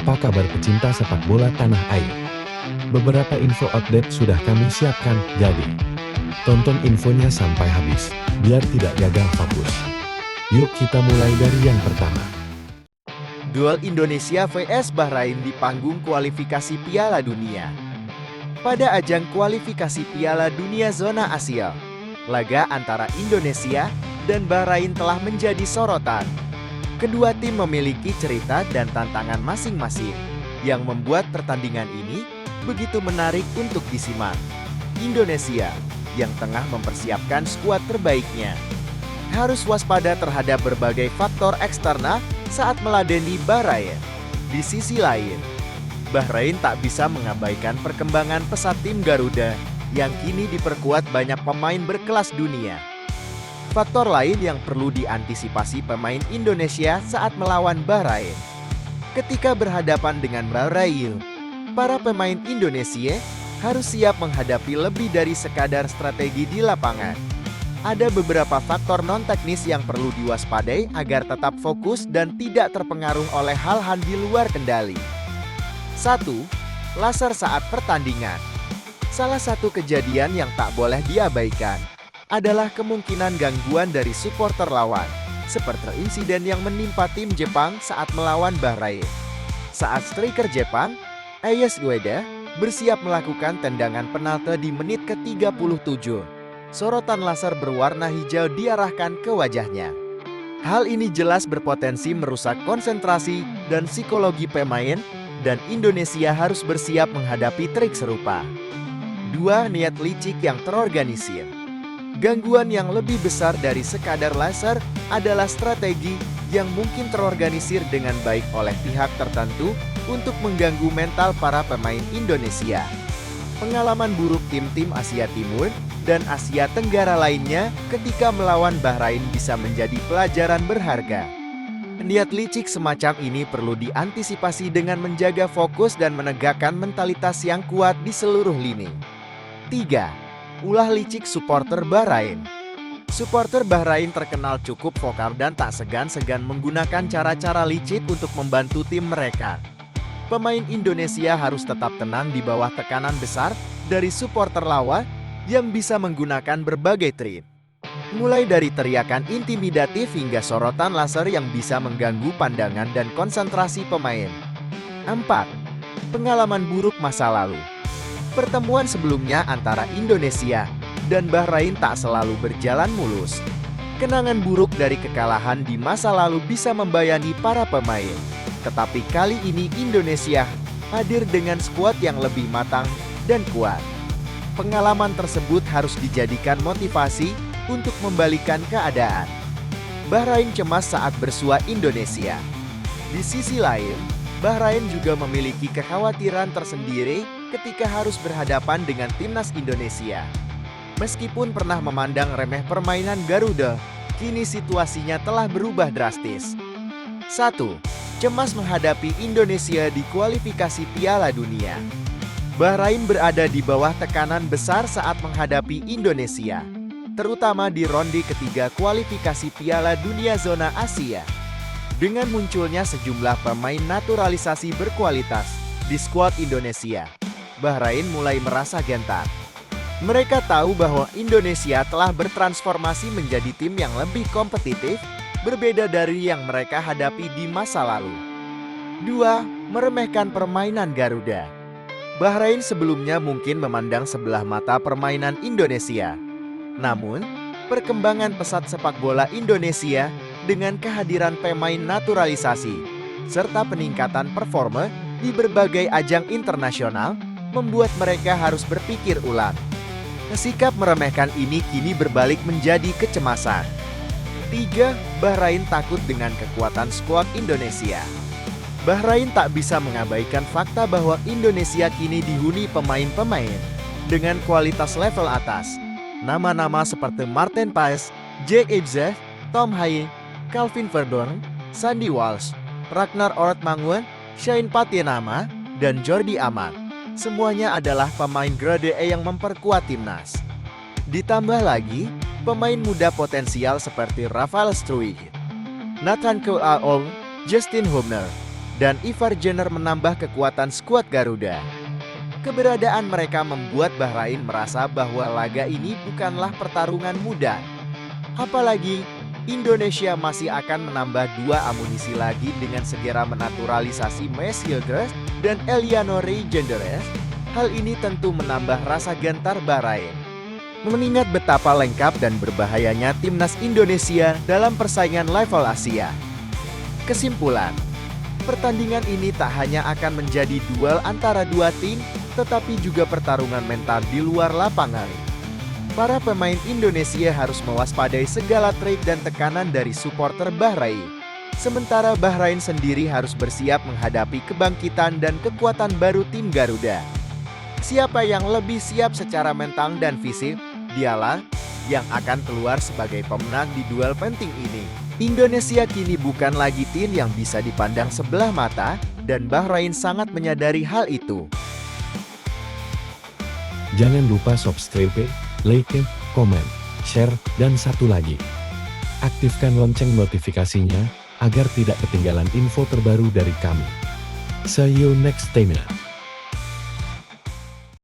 Apa kabar pecinta sepak bola tanah air? Beberapa info update sudah kami siapkan, jadi tonton infonya sampai habis, biar tidak gagal fokus. Yuk kita mulai dari yang pertama. Duel Indonesia vs Bahrain di panggung kualifikasi Piala Dunia. Pada ajang kualifikasi Piala Dunia Zona Asia, laga antara Indonesia dan Bahrain telah menjadi sorotan. Kedua tim memiliki cerita dan tantangan masing-masing, yang membuat pertandingan ini begitu menarik untuk disimak. Indonesia, yang tengah mempersiapkan skuad terbaiknya, harus waspada terhadap berbagai faktor eksternal saat meladeni Bahrain. Di sisi lain, Bahrain tak bisa mengabaikan perkembangan pesat tim Garuda yang kini diperkuat banyak pemain berkelas dunia. Faktor lain yang perlu diantisipasi pemain Indonesia saat melawan Bahrain. Ketika berhadapan dengan Bahrain, para pemain Indonesia harus siap menghadapi lebih dari sekadar strategi di lapangan. Ada beberapa faktor non-teknis yang perlu diwaspadai agar tetap fokus dan tidak terpengaruh oleh hal-hal di luar kendali. 1. Laser saat pertandingan. Salah satu kejadian yang tak boleh diabaikan adalah kemungkinan gangguan dari supporter lawan, seperti insiden yang menimpa tim Jepang saat melawan Bahrain. Saat striker Jepang, Ayase Ueda, bersiap melakukan tendangan penalti di menit ke-37, sorotan laser berwarna hijau diarahkan ke wajahnya. Hal ini jelas berpotensi merusak konsentrasi dan psikologi pemain, dan Indonesia harus bersiap menghadapi trik serupa. 2. Niat licik yang terorganisir. Gangguan yang lebih besar dari sekadar laser adalah strategi yang mungkin terorganisir dengan baik oleh pihak tertentu untuk mengganggu mental para pemain Indonesia. Pengalaman buruk tim-tim Asia Timur dan Asia Tenggara lainnya ketika melawan Bahrain bisa menjadi pelajaran berharga. Niat licik semacam ini perlu diantisipasi dengan menjaga fokus dan menegakkan mentalitas yang kuat di seluruh lini. 3. Ulah licik supporter Bahrain. Supporter Bahrain terkenal cukup vokal dan tak segan-segan menggunakan cara-cara licik untuk membantu tim mereka. Pemain Indonesia harus tetap tenang di bawah tekanan besar dari supporter lawan yang bisa menggunakan berbagai trik. Mulai dari teriakan intimidatif hingga sorotan laser yang bisa mengganggu pandangan dan konsentrasi pemain. 4. Pengalaman buruk masa lalu. Pertemuan sebelumnya antara Indonesia dan Bahrain tak selalu berjalan mulus. Kenangan buruk dari kekalahan di masa lalu bisa membayani para pemain. Tetapi kali ini Indonesia hadir dengan skuad yang lebih matang dan kuat. Pengalaman tersebut harus dijadikan motivasi untuk membalikan keadaan. Bahrain cemas saat bersua Indonesia. Di sisi lain, Bahrain juga memiliki kekhawatiran tersendiri ketika harus berhadapan dengan timnas Indonesia. Meskipun pernah memandang remeh permainan Garuda, kini situasinya telah berubah drastis. 1. Cemas menghadapi Indonesia di kualifikasi Piala Dunia. Bahrain berada di bawah tekanan besar saat menghadapi Indonesia, terutama di ronde ketiga kualifikasi Piala Dunia Zona Asia. Dengan munculnya sejumlah pemain naturalisasi berkualitas di skuad Indonesia, Bahrain mulai merasa gentar. Mereka tahu bahwa Indonesia telah bertransformasi menjadi tim yang lebih kompetitif, berbeda dari yang mereka hadapi di masa lalu. 2. Meremehkan permainan Garuda. Bahrain sebelumnya mungkin memandang sebelah mata permainan Indonesia. Namun, perkembangan pesat sepak bola Indonesia dengan kehadiran pemain naturalisasi serta peningkatan performa di berbagai ajang internasional membuat mereka harus berpikir ulang. Sikap meremehkan ini kini berbalik menjadi kecemasan. 3. Bahrain takut dengan kekuatan skuad Indonesia. Bahrain tak bisa mengabaikan fakta bahwa Indonesia kini dihuni pemain-pemain dengan kualitas level atas. Nama-nama seperti Maarten Paes, Jack Ibzeh, Tom Haye, Calvin Verdonk, Sandy Walsh, Ragnar Ortmangun, Shane Patienama, dan Jordi Amat. Semuanya adalah pemain grade E yang memperkuat timnas. Ditambah lagi, pemain muda potensial seperti Rafael Struijk, Nathan Koeaoum, Justin Hubner, dan Ivar Jenner menambah kekuatan skuad Garuda. Keberadaan mereka membuat Bahrain merasa bahwa laga ini bukanlah pertarungan mudah. Apalagi, Indonesia masih akan menambah 2 amunisi lagi dengan segera menaturalisasi Maes Hilgers dan Eliano Reijenders. Hal ini tentu menambah rasa gentar Bahrain. Mengingat betapa lengkap dan berbahayanya timnas Indonesia dalam persaingan level Asia. Kesimpulan, pertandingan ini tak hanya akan menjadi duel antara dua tim, tetapi juga pertarungan mental di luar lapangan. Para pemain Indonesia harus mewaspadai segala trik dan tekanan dari supporter Bahrain. Sementara Bahrain sendiri harus bersiap menghadapi kebangkitan dan kekuatan baru tim Garuda. Siapa yang lebih siap secara mental dan fisik, dialah yang akan keluar sebagai pemenang di duel penting ini. Indonesia kini bukan lagi tim yang bisa dipandang sebelah mata, dan Bahrain sangat menyadari hal itu. Jangan lupa subscribe, like, komen, share, dan satu lagi. Aktifkan lonceng notifikasinya, agar tidak ketinggalan info terbaru dari kami. See you next time.